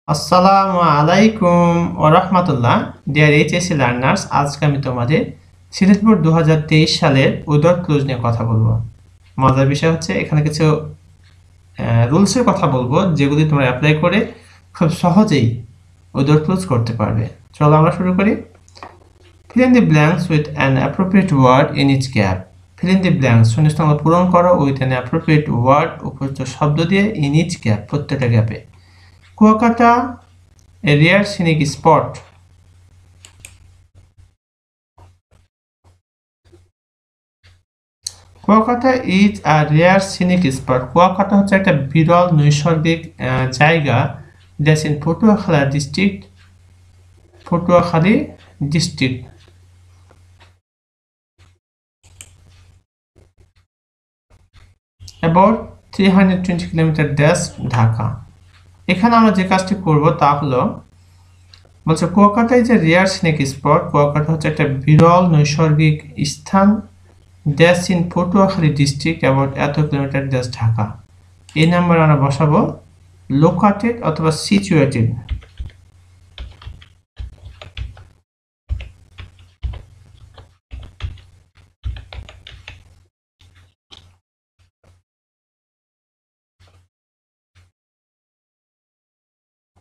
আসসালামু আলাইকুম ওয়া রাহমাতুল্লাহ। ডিয়ার এইচএসসি লার্নার্স, আজকে আমি তোমাদের সিলেট বোর্ড 2023 সালের উইদাউট ক্লোজ নিয়ে কথা বলবো। মজার বিষয় হচ্ছে এখানে কিছু রুলসের কথা বলবো যেগুলি তোমরা অ্যাপ্লাই করে খুব সহজেই উইদাউট ক্লোজ করতে পারবে। চলো আমরা শুরু করি। Fill in the blanks with an appropriate word in each gap. Fill in the blanks শূন্যস্থান পূরণ করো উইথ অ্যান অ্যাপ্রোপ্রিয়েট ওয়ার্ড উপযুক্ত শব্দ দিয়ে ইন ইচ গ্যাপ প্রত্যেকটা গ্যাপে। Kuakata a rare scenic spot. Kuakata is a rare scenic spot. Kuakata হচ্ছে একটা বিরল নৈসর্গিক জায়গা that's in Patuakhali district. About 320 kilometre dash Dhaka. এখানে আমরা যে কাজটি করব তা হলো বলছে Kuakata is a rare scenic spot. Kuakata হচ্ছে একটা বিরল নৈসর্গিক স্থান dash in Patuakhali district about এত কিলোমিটার ড্যাশ ঢাকা। এই নাম্বার আমরা বসাবো লোকেটেড অথবা সিচুয়েটেড।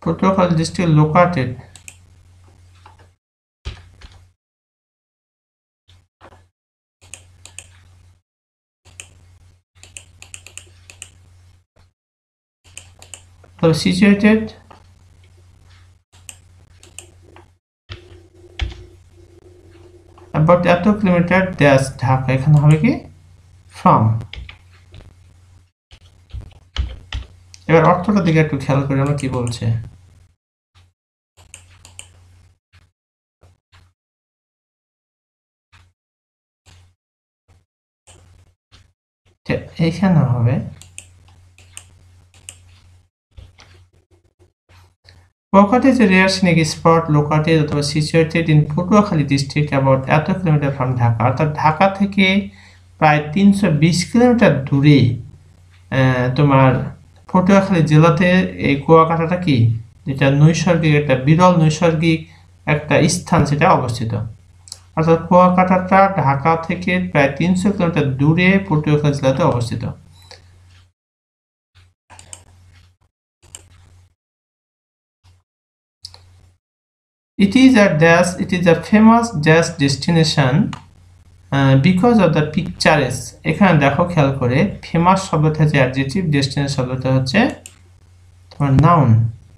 Patuakhali district located. তবে সিচুয়েটেড অ্যাবাউট এত কিলোমিটার ড্যাশ ঢাকা। এখানে হবে কি ফ্রম। এবার অর্থটার দিকে একটু খেয়াল করি আমরা কি বলছে। এইখানে হবে Kuakata is a rare scenic spot located অথবা situated in Patuakhali district about এত কিলোমিটার from ঢাকা। অর্থাৎ ঢাকা থেকে প্রায় 320 কিলোমিটার দূরে তোমার পটুয়াখালী জেলাতে এই কুয়াকাটাটা কি যেটা নৈসর্গিক একটা বিরল নৈসর্গিক একটা স্থান সেটা অবস্থিত। অর্থাৎ কুয়াকাটাটা ঢাকা থেকে প্রায় 300 কিলোমিটার দূরে পটুয়াখালী জেলাতে অবস্থিত। It is a famous dash destination because of the picturesque। এখানে দেখো খেয়াল করে ফেমাস শব্দটা হচ্ছে অ্যাডজেক্টিভ, ডেস্টিনেশন শব্দটা হচ্ছে তোমার নাউন।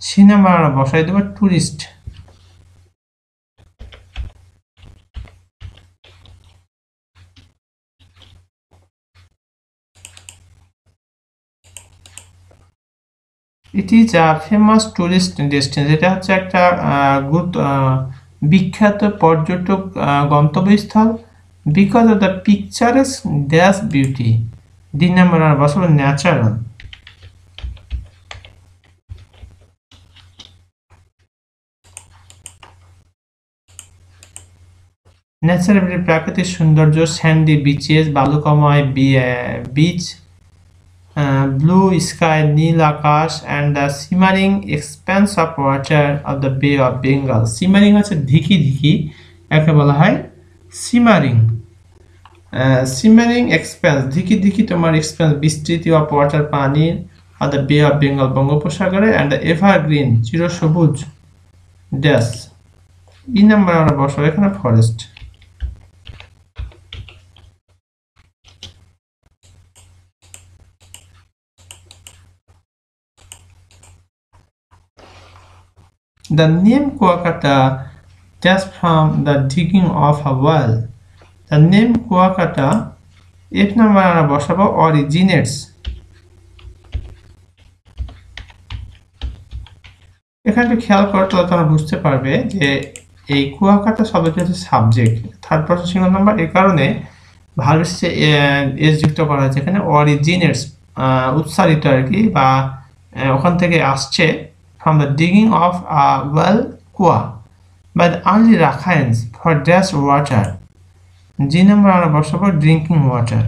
সিনেমা আমরা বসাই দেবো tourist. It is a famous tourist destination. এটা হচ্ছে একটা বিখ্যাত পর্যটক গন্তব্যস্থল because of the picturesque dash beauty. 2 number আমরা বসাবো ন্যাচারাল। ন্যাচারাল প্রাকৃতিক সৌন্দর্য, স্যান্ডি বিচেস বালুকাময় বিচ, ব্লু স্কাই নীল আকাশ and the shimmering expanse of water of the Bay of Bengal. Shimmering হচ্ছে ধিকি ধিকি, একে বলা হয় সিমারিং। সিমারিং এক্সপ্যান্স ধিকি ধিকি তোমার এক্সপ্যান্স বিস্তৃতি অফ ওয়াটার পানির of the Bay of Bengal বঙ্গোপসাগরে অ্যান্ড দ্য এভারগ্রিন চিরসবুজ ড্যাশ। ই নাম্বার আমরা বসাবো এখানে forest. The name Kuakata dash from the digging of a well. The name Kuakata 8 number আমরা বসাবো originates। এখানে একটু খেয়াল করো তাহলে তোমরা বুঝতে পারবে যে এই কুয়াকাটা শব্দটি হচ্ছে subject, third person singular number. এই কারণে ভার্ব এস যুক্ত করা হয়েছে এখানে। অরিজিনেটস উৎসারিত আর কি, বা ওখান থেকে আসছে। from the digging of a well kua by the early Rakhines for dash water। G number আমরা বসাবো ড্রিঙ্কিং ওয়াটার।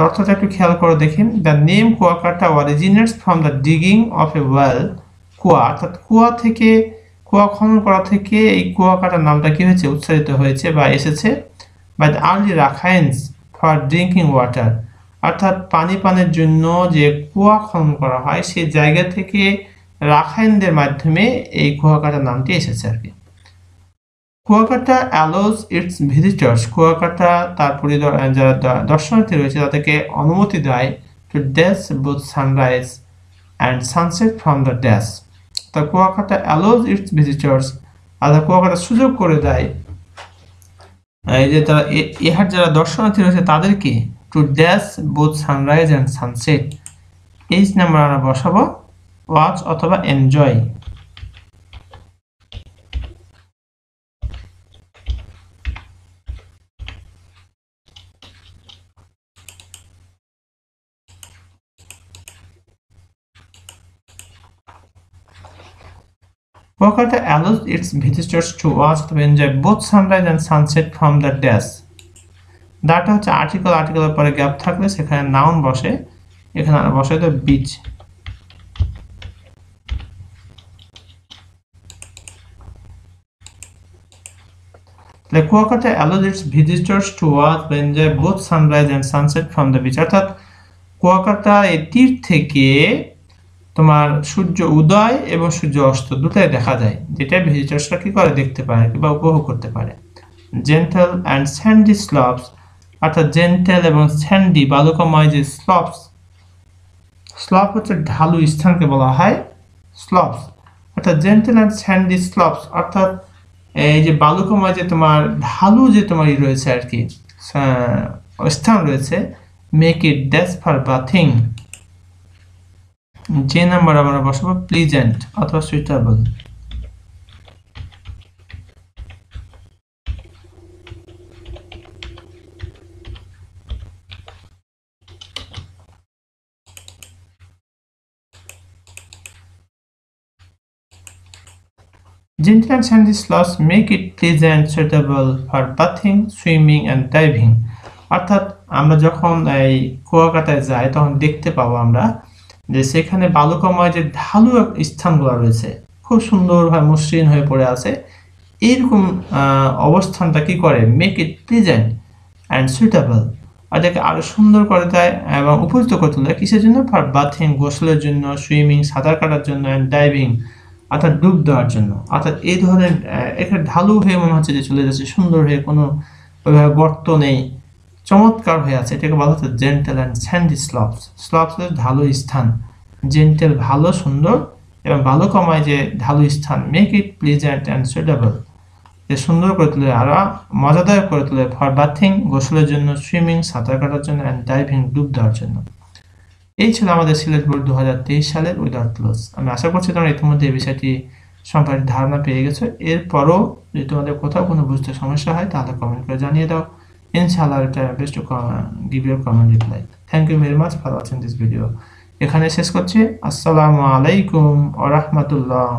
অর্থটা একটু খেয়াল করে দেখেন। The name Kuakata originates from the digging of A well. কুয়া অর্থাৎ কুয়া খনন করা থেকে এই কুয়াকাটার নামটা কি হয়েছে, উচ্চারিত হয়েছে বা এসেছে। By the early Rakhines for drinking water, অর্থাৎ পানি পানের জন্য যে কুয়া খনন করা হয় সেই জায়গা থেকে রাখাইনদের মাধ্যমে এই কুয়াকাটার নামটি এসেছে আর কি। Kuakata allows its visitors, Kuakata তার যারা দর্শনার্থী রয়েছে তাদেরকে অনুমতি দেয় to dash both sunrise and sunset from the dash. তা কুয়াকাটা অ্যালোজ ইটস ভিজিটর্স, আর কুয়াকাটা সুযোগ করে দেয় এই যে তারা ইহার যারা দর্শনার্থী রয়েছে তাদেরকে to dash both sunrise and sunset, each number আমরা বসাবো ওয়াচ অথবা enjoy. Kolkata allows its visitors to watch to enjoy both sunrise and sunset from the dash. দাটা হচ্ছে আর্টিকেলের পরে গ্যাপ থাকলে সেখানে নাউন বসে, এখানে বসে তো বিচ। তাহলে Kuakata allows its visitors to watch to enjoy both sunrise and sunset from the beach, অর্থাৎ কুয়াকাটা এই তীর থেকে তোমার সূর্য উদয় এবং সূর্য অস্ত দুটাই দেখা যায়, যেটা ভিজিটার্সরা কি করে দেখতে পারে বা উপভোগ করতে পারে। জেন্টাল অ্যান্ড স্যান্ডি স্লপস, অর্থাৎ জেন্টাল এবং স্যান্ডি বালুকাময় যে স্লপ হচ্ছে ঢালু স্থানকে বলা হয় স্লপস, অর্থাৎ জেন্টাল অ্যান্ড স্যান্ডি স্লপস, অর্থাৎ এই যে বালুকাময় যে তোমার ঢালু যে তোমার রয়েছে আর কি স্থান রয়েছে, make it dash for bathing. যে নাম্বার আমরা বসাবো প্লিজেন্ট অথবা suitable. Gentle and sandy slopes make it pleasant, suitable for bathing, swimming and diving. অর্থাৎ আমরা যখন এই কুয়াকাটায় যাই তখন দেখতে পাবো আমরা যে সেখানে বালুকাময় যে ঢালু স্থানগুলো রয়েছে খুব সুন্দরভাবে মসৃণ হয়ে পড়ে আছে, এইরকম অবস্থানটা কি করে make it pleasant and suitable, এটাকে আরো সুন্দর করে দেয় এবং উপযুক্ত করে তোলে কিসের জন্য, ফর বাথিং গোসলের জন্য, সুইমিং সাঁতার কাটার জন্য, অ্যান্ড ডাইভিং অর্থাৎ ডুব দেওয়ার জন্য। অর্থাৎ এই ধরনের এখানে ঢালু হয়ে মনে হচ্ছে যে চলে যাচ্ছে, সুন্দর হয়ে কোনো ওইভাবে গর্ত নেই, চমৎকার হয়ে আছে, এটাকে বলা হচ্ছে জেন্টেল অ্যান্ড স্যান্ডি স্লপস। স্লপস ঢালু স্থান, জেন্টেল ভালো সুন্দর এবং বালুকাময় যে ঢালু স্থান, make it pleasant and suitable, যে সুন্দর করে তোলে আরো মজাদার করে তোলে, ফর বাথিং গোসলের জন্য, সুইমিং সাঁতার কাটার জন্য, অ্যান্ড ডাইভিং ডুব দেওয়ার জন্য। এই ছিল আমাদের সিলেট বোর্ড 2023 সালের উইদাউট ক্লোজ। আমি আশা করছি তোমরা ইতিমধ্যে এই বিষয়টি সম্পর্কে ধারণা পেয়ে গেছো। এরপরও যদি তোমাদের কোথাও কোনো বুঝতে সমস্যা হয় তাহলে কমেন্ট করে জানিয়ে দাও। ইনশাআল্লাহ এটা best to give your comment reply. Thank you very much for watching this video. এখানে শেষ করছি। আসসালামু আলাইকুম ওয়া রাহমাতুল্লাহ।